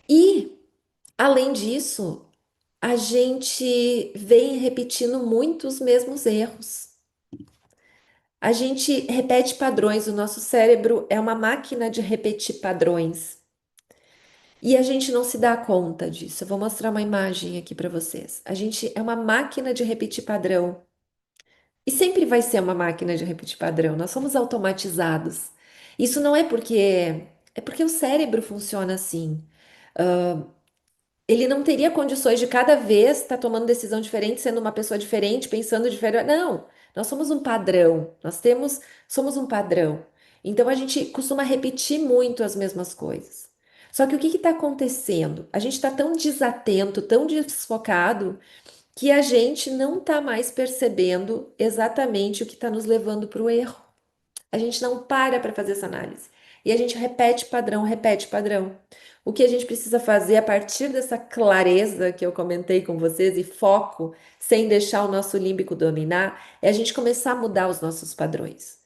Speaker 1: E, além disso, a gente vem repetindo muito os mesmos erros. A gente repete padrões, o nosso cérebro é uma máquina de repetir padrões. E a gente não se dá conta disso. Eu vou mostrar uma imagem aqui para vocês. A gente é uma máquina de repetir padrão. E sempre vai ser uma máquina de repetir padrão. Nós somos automatizados. Isso não é porque. É porque o cérebro funciona assim. Ele não teria condições de cada vez estar tomando decisão diferente, sendo uma pessoa diferente, pensando diferente. Não, nós somos um padrão. Somos um padrão. Então a gente costuma repetir muito as mesmas coisas. Só que o que está acontecendo? A gente está tão desatento, tão desfocado, que a gente não está mais percebendo exatamente o que está nos levando para o erro. A gente não para fazer essa análise. E a gente repete padrão, repete padrão. O que a gente precisa fazer a partir dessa clareza que eu comentei com vocês e foco, sem deixar o nosso límbico dominar, é a gente começar a mudar os nossos padrões.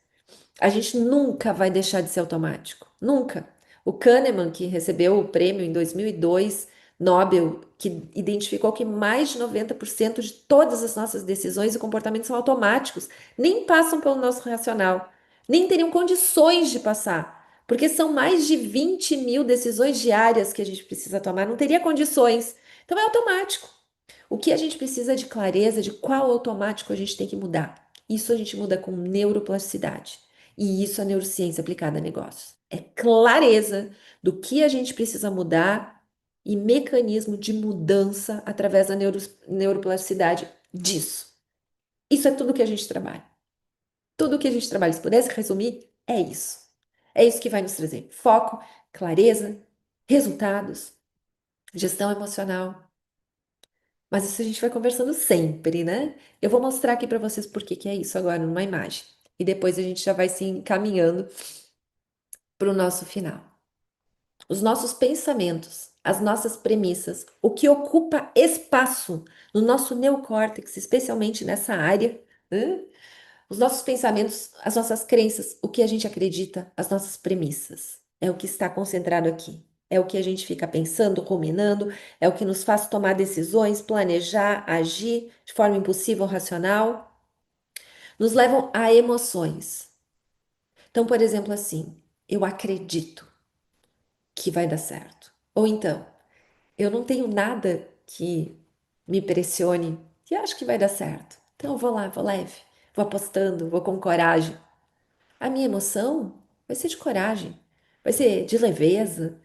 Speaker 1: A gente nunca vai deixar de ser automático. Nunca. O Kahneman, que recebeu o prêmio em 2002, Nobel, que identificou que mais de 90% de todas as nossas decisões e comportamentos são automáticos, nem passam pelo nosso racional, nem teriam condições de passar, porque são mais de 20 mil decisões diárias que a gente precisa tomar, não teria condições. Então é automático. O que a gente precisa é de clareza de qual automático a gente tem que mudar. Isso a gente muda com neuroplasticidade. E isso é neurociência aplicada a negócios. É clareza do que a gente precisa mudar e mecanismo de mudança através da neuroplasticidade disso. Isso é tudo que a gente trabalha. Tudo que a gente trabalha, se pudesse resumir, é isso. É isso que vai nos trazer foco, clareza, resultados, gestão emocional. Mas isso a gente vai conversando sempre, né? Eu vou mostrar aqui para vocês por que que é isso agora numa imagem. E depois a gente já vai se encaminhando para o nosso final. Os nossos pensamentos, as nossas premissas, o que ocupa espaço no nosso neocórtex, especialmente nessa área, né? Os nossos pensamentos, as nossas crenças, o que a gente acredita, as nossas premissas. É o que está concentrado aqui. É o que a gente fica pensando, ruminando, é o que nos faz tomar decisões, planejar, agir de forma impulsiva ou racional. Nos levam a emoções. Então, por exemplo, assim, eu acredito que vai dar certo. Ou então, eu não tenho nada que me pressione e acho que vai dar certo. Então, eu vou lá, vou leve. vou apostando, vou com coragem. A minha emoção vai ser de coragem, vai ser de leveza,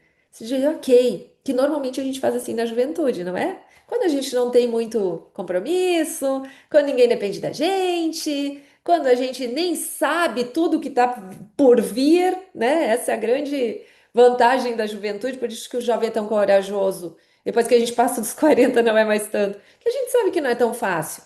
Speaker 1: de ok, que normalmente a gente faz assim na juventude, não é? Quando a gente não tem muito compromisso, quando ninguém depende da gente, quando a gente nem sabe tudo que está por vir, né? Essa é a grande vantagem da juventude, por isso que o jovem é tão corajoso. Depois que a gente passa dos 40, não é mais tanto. Que a gente sabe que não é tão fácil.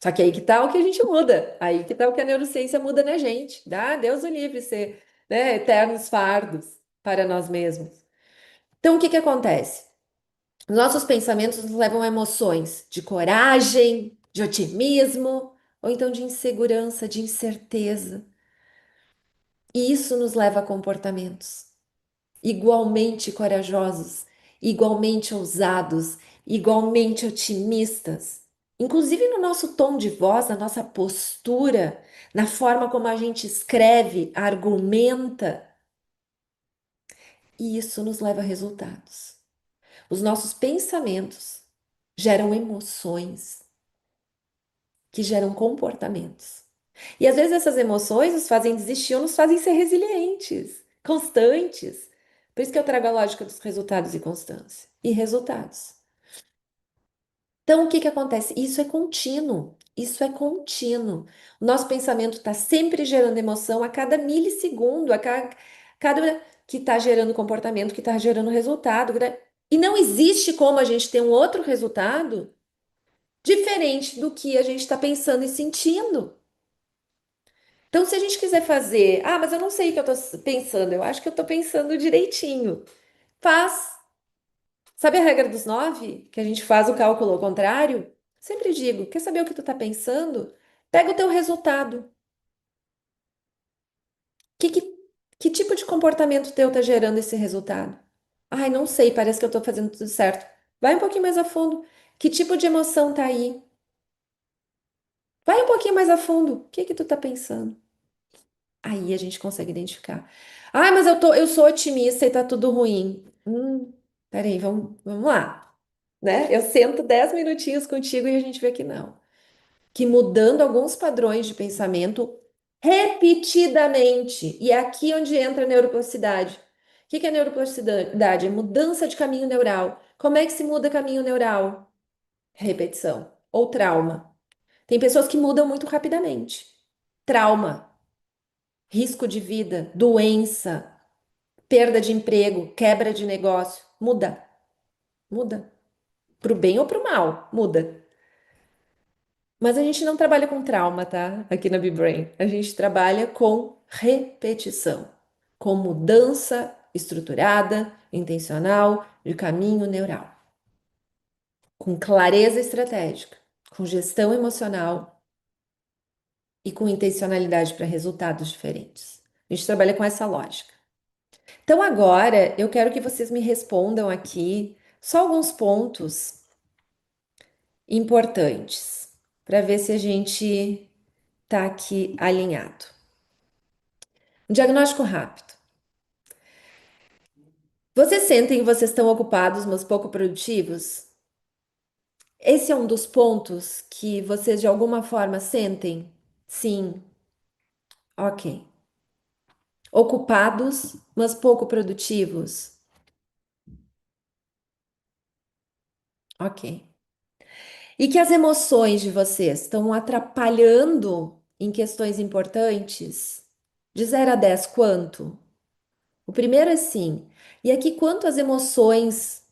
Speaker 1: Só que aí que tá o que a gente muda. Aí que tá o que a neurociência muda na gente. Dá, Deus o livre ser, né, eternos fardos para nós mesmos. Então, o que que acontece? Nossos pensamentos nos levam a emoções de coragem, de otimismo, ou então de insegurança, de incerteza. E isso nos leva a comportamentos igualmente corajosos, igualmente ousados, igualmente otimistas. Inclusive no nosso tom de voz, na nossa postura, na forma como a gente escreve, argumenta, e isso nos leva a resultados. Os nossos pensamentos geram emoções que geram comportamentos. E às vezes essas emoções nos fazem desistir ou nos fazem ser resilientes, constantes. Por isso que eu trago a lógica dos resultados e constância. E resultados. Então, o que que acontece? Isso é contínuo. Isso é contínuo. O nosso pensamento está sempre gerando emoção a cada milissegundo, cada que está gerando comportamento, que está gerando resultado, né? E não existe como a gente ter um outro resultado diferente do que a gente está pensando e sentindo. Então, se a gente quiser fazer, mas eu não sei o que eu estou pensando, eu acho que eu estou pensando direitinho. Faz. Sabe a regra dos nove? Que a gente faz o cálculo ao contrário? Sempre digo, quer saber o que tu está pensando? Pega o teu resultado. Que, que, que tipo de comportamento teu está gerando esse resultado? Ai, não sei, parece que eu estou fazendo tudo certo. Vai um pouquinho mais a fundo. Que tipo de emoção tá aí? Vai um pouquinho mais a fundo. O que que tu tá pensando? Aí a gente consegue identificar. Mas eu sou otimista e tá tudo ruim. Peraí, vamos lá, né? Eu sento 10 minutinhos contigo e a gente vê que não. Que mudando alguns padrões de pensamento repetidamente, e é aqui onde entra a neuroplasticidade. O que que é neuroplasticidade? É mudança de caminho neural. Como é que se muda caminho neural? Repetição ou trauma. Tem pessoas que mudam muito rapidamente. Trauma, risco de vida, doença, perda de emprego, quebra de negócio. Muda, muda. Pro bem ou pro mal, muda. Mas a gente não trabalha com trauma, tá? Aqui na BeBrain. A gente trabalha com repetição, com mudança estruturada, intencional de caminho neural, com clareza estratégica, com gestão emocional e com intencionalidade para resultados diferentes. A gente trabalha com essa lógica. Então, agora eu quero que vocês me respondam aqui só alguns pontos importantes para ver se a gente está aqui alinhado. Um diagnóstico rápido. Vocês sentem que vocês estão ocupados, mas pouco produtivos? Esse é um dos pontos que vocês de alguma forma sentem? Sim, ok. Ocupados, mas pouco produtivos? Ok. E que as emoções de vocês estão atrapalhando em questões importantes? De 0 a 10, quanto? O primeiro é sim. E aqui, quanto as emoções,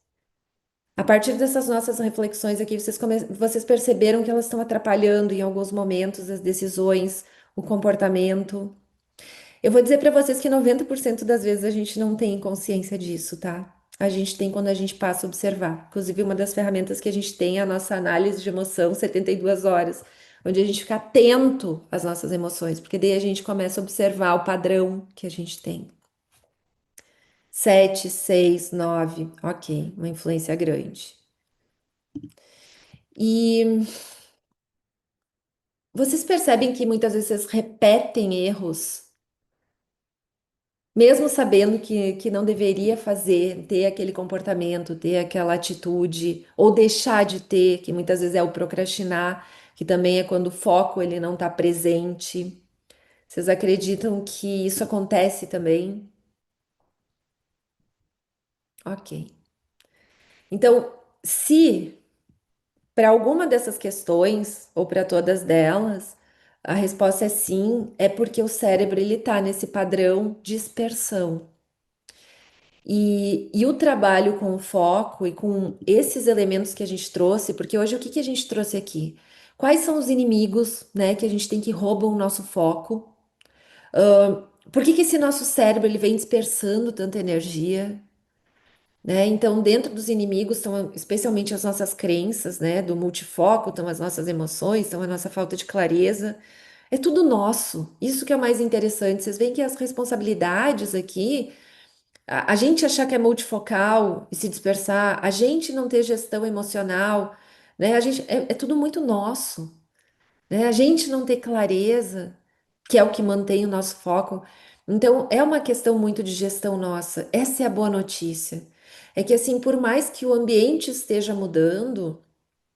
Speaker 1: a partir dessas nossas reflexões aqui, vocês perceberam que elas estão atrapalhando em alguns momentos as decisões, o comportamento? Eu vou dizer para vocês que 90% das vezes a gente não tem consciência disso, tá? A gente tem quando a gente passa a observar. Inclusive, uma das ferramentas que a gente tem é a nossa análise de emoção, 72 horas, onde a gente fica atento às nossas emoções, porque daí a gente começa a observar o padrão que a gente tem. 7, 6, 9, ok, uma influência grande. E vocês percebem que muitas vezes vocês repetem erros mesmo sabendo que não deveria fazer, ter aquele comportamento, ter aquela atitude, ou deixar de ter, que muitas vezes é o procrastinar, que também é quando o foco ele não está presente. Vocês acreditam que isso acontece também? Ok. Então, se para alguma dessas questões, ou para todas delas, a resposta é sim, é porque o cérebro ele está nesse padrão de dispersão. E o trabalho com o foco e com esses elementos que a gente trouxe, porque hoje o que que a gente trouxe aqui? Quais são os inimigos, né, que a gente tem que roubam o nosso foco? Por que que esse nosso cérebro ele vem dispersando tanta energia? Né? Então, dentro dos inimigos estão especialmente as nossas crenças, né? Do multifoco, estão as nossas emoções, estão a nossa falta de clareza. É tudo nosso. Isso que é o mais interessante. Vocês veem que as responsabilidades aqui, a gente achar que é multifocal e se dispersar, a gente não ter gestão emocional, né? A gente, é tudo muito nosso, né? A gente não ter clareza, que é o que mantém o nosso foco. Então, é uma questão muito de gestão nossa. Essa é a boa notícia. É que, assim, por mais que o ambiente esteja mudando,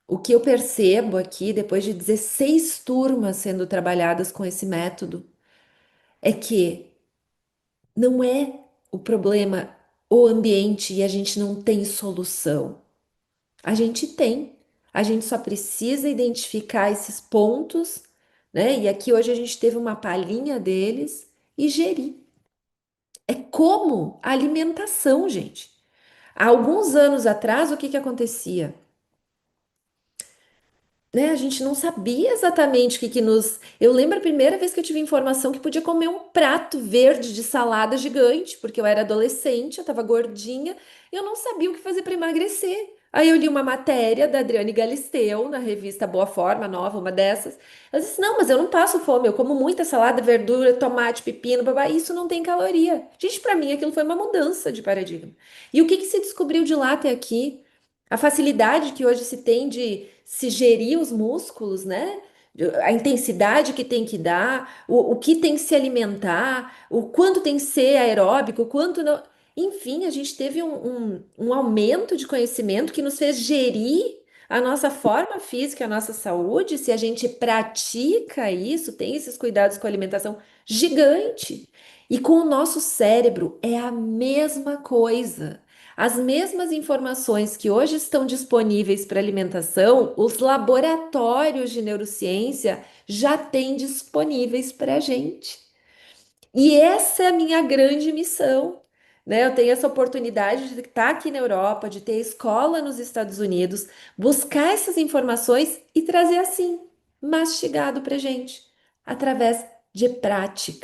Speaker 1: o que eu percebo aqui, depois de 16 turmas sendo trabalhadas com esse método, é que não é o problema o ambiente e a gente não tem solução. A gente tem. A gente só precisa identificar esses pontos, né? E aqui hoje a gente teve uma palhinha deles e gerir. É como a alimentação, gente. Há alguns anos atrás, o que que acontecia? Né? A gente não sabia exatamente o que que nos. Eu lembro a primeira vez que eu tive informação que podia comer um prato verde de salada gigante, porque eu era adolescente, eu estava gordinha, e eu não sabia o que fazer para emagrecer. Aí eu li uma matéria da Adriane Galisteu na revista Boa Forma, nova, uma dessas. Ela disse: Não, mas eu não passo fome, eu como muita salada, verdura, tomate, pepino, babá, isso não tem caloria. Gente, para mim aquilo foi uma mudança de paradigma. E o que que se descobriu de lá até aqui? A facilidade que hoje se tem de se gerir os músculos, né? A intensidade que tem que dar, o que tem que se alimentar, o quanto tem que ser aeróbico, o quanto não. Enfim, a gente teve um aumento de conhecimento que nos fez gerir a nossa forma física, a nossa saúde, se a gente pratica isso, tem esses cuidados com a alimentação, gigante. E com o nosso cérebro é a mesma coisa. As mesmas informações que hoje estão disponíveis para alimentação, os laboratórios de neurociência já têm disponíveis para a gente. E essa é a minha grande missão, né? Eu tenho essa oportunidade de estar aqui na Europa, de ter escola nos Estados Unidos, buscar essas informações e trazer assim, mastigado para a gente, através de prática.